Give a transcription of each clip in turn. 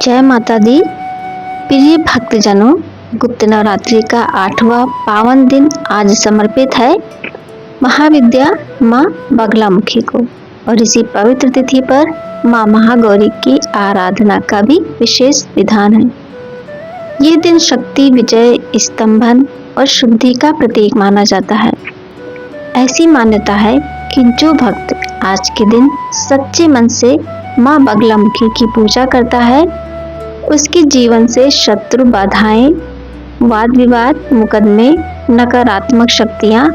जय माता दी। प्रिय भक्तजनों, गुप्त नवरात्रि का 8वां पावन दिन आज समर्पित है महाविद्या माँ बगलामुखी को और इसी पवित्र तिथि पर माँ महागौरी की आराधना का भी विशेष विधान है। ये दिन शक्ति, विजय, स्तंभन और शुद्धि का प्रतीक माना जाता है। ऐसी मान्यता है कि जो भक्त आज के दिन सच्चे मन से माँ बगलामुखी की पूजा करता है, उसके जीवन से शत्रु, बाधाएं, वाद विवाद, मुकदमे, नकारात्मक शक्तियां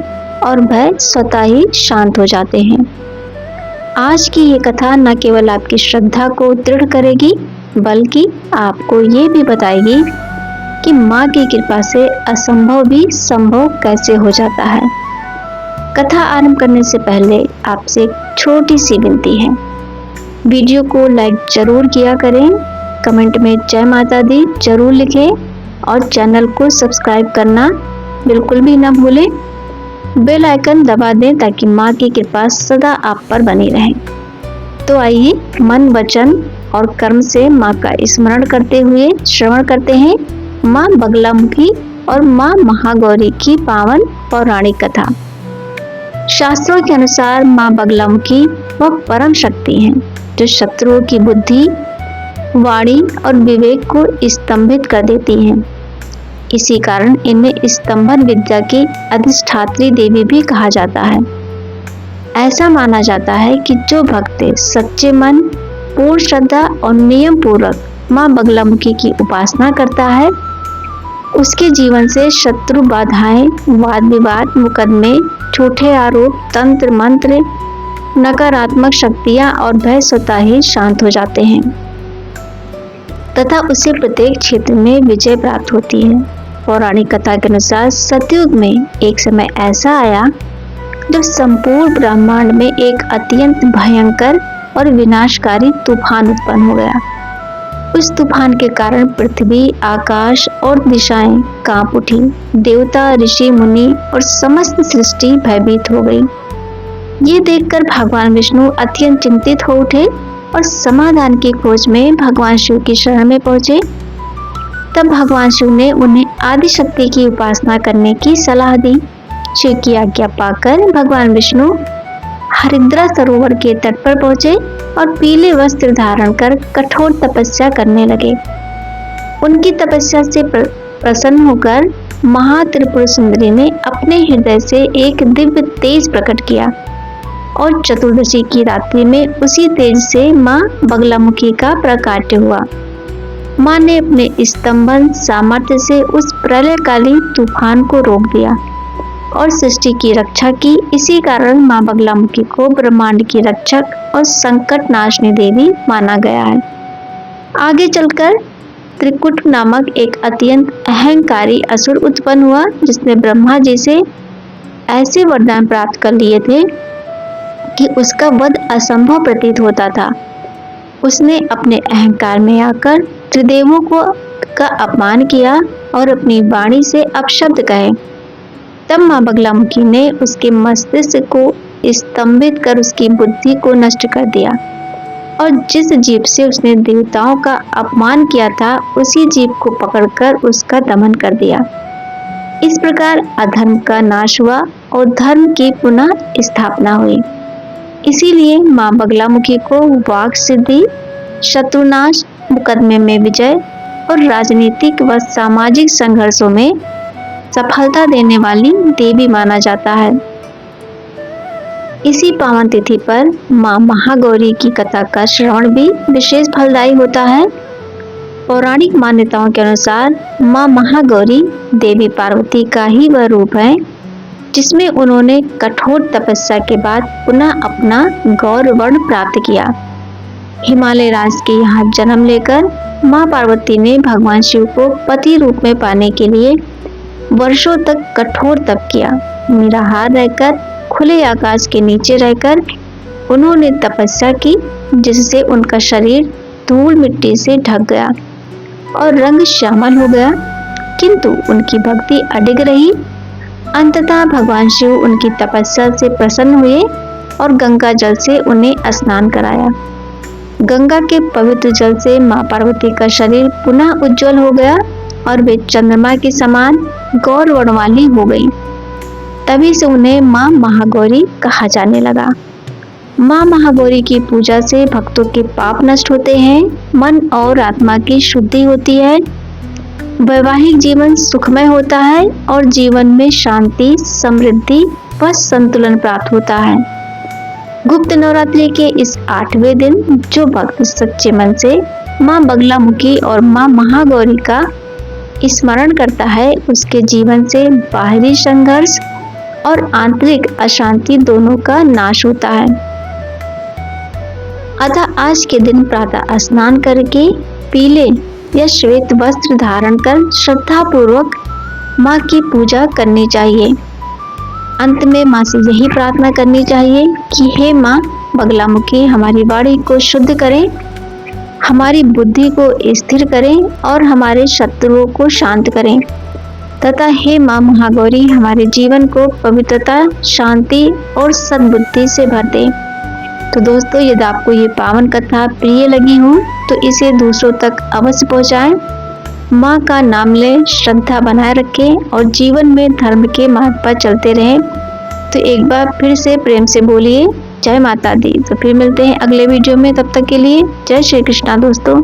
और भय स्वतः ही शांत हो जाते हैं। आज की ये कथा न केवल आपकी श्रद्धा को दृढ़ करेगी, बल्कि आपको ये भी बताएगी कि माँ की कृपा से असंभव भी संभव कैसे हो जाता है। कथा आरंभ करने से पहले आपसे एक छोटी सी विनती है। वीडियो को लाइक जरूर किया करें, कमेंट में जय माता दी जरूर लिखें और चैनल को सब्सक्राइब करना बिल्कुल भी ना भूलें। बेल आइकन दबा दें ताकि माँ की कृपा सदा आप पर बनी रहे। तो आइए मन, वचन और कर्म से माँ का स्मरण करते हुए श्रवण करते हैं माँ बगलामुखी और माँ महागौरी की पावन पौराणिक कथा। शास्त्रों के अनुसार माँ बगलामुखी वह परम शक्ति हैं जो शत्रुओं की बुद्धि, वाणी और विवेक को स्तंभित कर देती हैं। इसी कारण इन्हें स्तंभन विद्या की अधिष्ठात्री देवी भी कहा जाता है। ऐसा माना जाता है कि जो भक्त सच्चे मन, पूर्ण श्रद्धा और नियम पूर्वक माँ बगलामुखी की उपासना करता है, उसके जीवन से शत्रु, बाधाएं, वाद विवाद, मुकदमे, झूठे आरोप, तंत्र मंत्र, नकारात्मक शक्तियां और भय स्वतः ही शांत हो जाते हैं तथा उसे प्रत्येक क्षेत्र में विजय प्राप्त होती है। पौराणिक कथा के अनुसार सतयुग में एक समय ऐसा आया जब संपूर्ण ब्रह्मांड में एक अत्यंत भयंकर और विनाशकारी तूफान उत्पन्न हो गया। उस तूफान के कारण पृथ्वी, आकाश और दिशाएं कांप उठी। देवता, ऋषि, मुनि और समस्त सृष्टि भयभीत हो गई। ये देखकर भगवान विष्णु अत्यंत चिंतित हो उठे और समाधान की खोज में भगवान शिव की शरण में पहुंचे। तब भगवान शिव ने उन्हें आदि शक्ति की उपासना करने की सलाह दी। शिव की आज्ञा पाकर भगवान विष्णु हरिद्रा सरोवर के तट पर पहुंचे और पीले वस्त्र धारण कर कठोर तपस्या करने लगे। उनकी तपस्या से प्रसन्न होकर महात्रिपुर सुंदरी ने अपने हृदय से एक दिव्य तेज प्रकट किया और चतुर्दशी की रात्रि में उसी तेज से माँ बगलामुखी का प्रकाट्य हुआ। माँ ने अपने स्तंभन सामर्थ्य से उस प्रलयकाली तूफान को रोक दिया और सृष्टि की रक्षा की। इसी कारण माँ बगलामुखी को ब्रह्मांड की रक्षक और संकट नाशनी देवी माना गया है। आगे चलकर त्रिकुट नामक एक अत्यंत अहंकारी असुर उत्पन्न हुआ, जिसने ब्रह्मा जी से ऐसे वरदान प्राप्त कर लिए थे कि उसका वध असंभव प्रतीत होता था। उसने अपने अहंकार में आकर त्रिदेवों का अपमान किया और अपनी वाणी से अपशब्द कहे। तब माँ बगलामुखी ने उसके मस्तिष्क को स्तंभित कर उसकी बुद्धि को नष्ट कर दिया और जिस जीभ से उसने देवताओं का अपमान किया था, उसी जीभ को पकड़कर उसका दमन कर दिया। इस प्रकार अधर्म का नाश हुआ और धर्म की पुनः स्थापना हुई। इसीलिए माँ बगलामुखी को वाक सिद्धि, शत्रुनाश, मुकदमे में विजय और राजनीतिक व सामाजिक संघर्षों में सफलता देने वाली देवी माना जाता है। इसी पावन तिथि पर माँ महागौरी की कथा का श्रवण भी विशेष फलदायी होता है। पौराणिक मान्यताओं के अनुसार माँ महागौरी देवी पार्वती का ही वह रूप है जिसमें उन्होंने कठोर तपस्या के बाद पुनः अपना गौर वर्ण प्राप्त किया। हिमालय राज के यहाँ जन्म लेकर माँ पार्वती ने भगवान शिव को पति रूप में पाने के लिए वर्षों तक कठोर तप किया। निराहार रहकर, खुले आकाश के नीचे रहकर उन्होंने तपस्या की, जिससे उनका शरीर धूल मिट्टी से ढक गया और रंग श्यामल हो गया, किंतु उनकी भक्ति अडिग रही। अंततः भगवान शिव उनकी तपस्या से प्रसन्न हुए और गंगा जल से उन्हें स्नान कराया। गंगा के पवित्र जल से माँ पार्वती का शरीर पुनः उज्जवल हो गया और वे चंद्रमा के समान गौर वर्णवाली हो गई। तभी से उन्हें माँ महागौरी कहा जाने लगा। माँ महागौरी की पूजा से भक्तों के पाप नष्ट होते हैं, मन और आत्मा की शुद्धि होती है, वैवाहिक जीवन सुखमय होता है और जीवन में शांति, समृद्धि व संतुलन प्राप्त होता है। गुप्त नवरात्रि के इस 8वें दिन जो भक्त सच्चे मन से माँ बगलामुखी और माँ महागौरी का स्मरण करता है, उसके जीवन से बाहरी संघर्ष और आंतरिक अशांति दोनों का नाश होता है। अतः आज के दिन प्रातः स्नान करके पीले या श्वेत वस्त्र धारण कर श्रद्धा पूर्वक माँ की पूजा करनी चाहिए। अंत में माँ से यही प्रार्थना करनी चाहिए कि हे माँ बगलामुखी, हमारी वाणी को शुद्ध करें, हमारी बुद्धि को स्थिर करें और हमारे शत्रुओं को शांत करें तथा हे माँ महागौरी, हमारे जीवन को पवित्रता, शांति और सद्बुद्धि से भर दें। तो दोस्तों, यदि आपको ये पावन कथा प्रिय लगी हो तो इसे दूसरों तक अवश्य पहुंचाएं। माँ का नाम लें, श्रद्धा बनाए रखें और जीवन में धर्म के मार्ग पर चलते रहें। तो एक बार फिर से प्रेम से बोलिए जय माता दी। तो फिर मिलते हैं अगले वीडियो में, तब तक के लिए जय श्री कृष्णा दोस्तों।